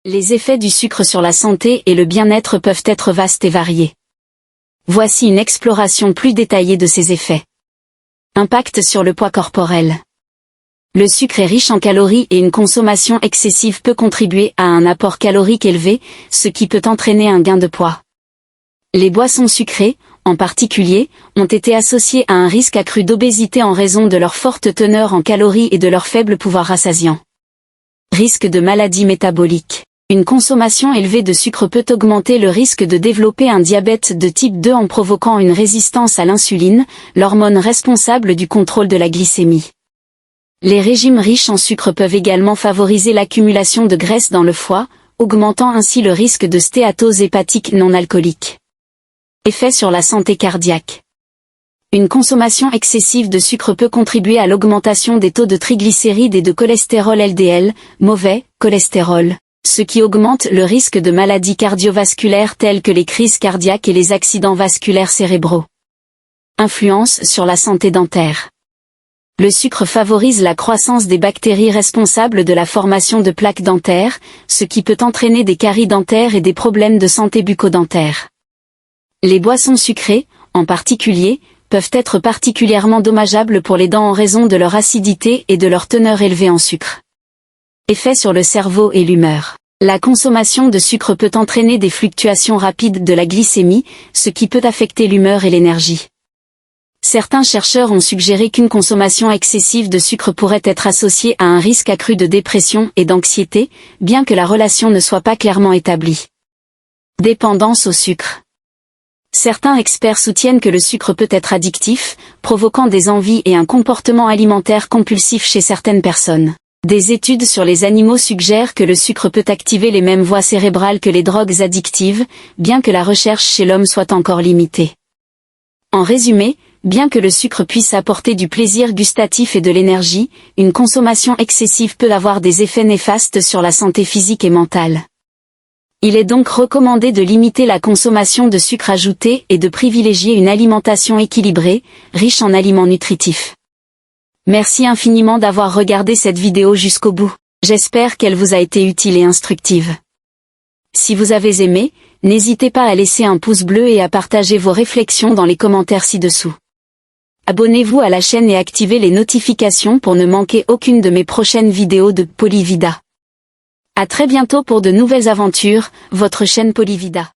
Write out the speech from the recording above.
Les effets du sucre sur la santé et le bien-être peuvent être vastes et variés. Voici une exploration plus détaillée de ces effets. Impact sur le poids corporel. Le sucre est riche en calories et une consommation excessive peut contribuer à un apport calorique élevé, ce qui peut entraîner un gain de poids. Les boissons sucrées, en particulier, ont été associées à un risque accru d'obésité en raison de leur forte teneur en calories et de leur faible pouvoir rassasiant. Risque de maladies métaboliques. Une consommation élevée de sucre peut augmenter le risque de développer un diabète de type 2 en provoquant une résistance à l'insuline, l'hormone responsable du contrôle de la glycémie. Les régimes riches en sucre peuvent également favoriser l'accumulation de graisse dans le foie, augmentant ainsi le risque de stéatose hépatique non alcoolique. Effet sur la santé cardiaque. Une consommation excessive de sucre peut contribuer à l'augmentation des taux de triglycérides et de cholestérol LDL, mauvais cholestérol, ce qui augmente le risque de maladies cardiovasculaires telles que les crises cardiaques et les accidents vasculaires cérébraux. Influence sur la santé dentaire. Le sucre favorise la croissance des bactéries responsables de la formation de plaques dentaires, ce qui peut entraîner des caries dentaires et des problèmes de santé bucco-dentaire. Les boissons sucrées, en particulier, peuvent être particulièrement dommageables pour les dents en raison de leur acidité et de leur teneur élevée en sucre. Effet sur le cerveau et l'humeur. La consommation de sucre peut entraîner des fluctuations rapides de la glycémie, ce qui peut affecter l'humeur et l'énergie. Certains chercheurs ont suggéré qu'une consommation excessive de sucre pourrait être associée à un risque accru de dépression et d'anxiété, bien que la relation ne soit pas clairement établie. Dépendance au sucre. Certains experts soutiennent que le sucre peut être addictif, provoquant des envies et un comportement alimentaire compulsif chez certaines personnes. Des études sur les animaux suggèrent que le sucre peut activer les mêmes voies cérébrales que les drogues addictives, bien que la recherche chez l'homme soit encore limitée. En résumé, bien que le sucre puisse apporter du plaisir gustatif et de l'énergie, une consommation excessive peut avoir des effets néfastes sur la santé physique et mentale. Il est donc recommandé de limiter la consommation de sucre ajouté et de privilégier une alimentation équilibrée, riche en aliments nutritifs. Merci infiniment d'avoir regardé cette vidéo jusqu'au bout. J'espère qu'elle vous a été utile et instructive. Si vous avez aimé, n'hésitez pas à laisser un pouce bleu et à partager vos réflexions dans les commentaires ci-dessous. Abonnez-vous à la chaîne et activez les notifications pour ne manquer aucune de mes prochaines vidéos de Polyvida. À très bientôt pour de nouvelles aventures, votre chaîne Polyvida.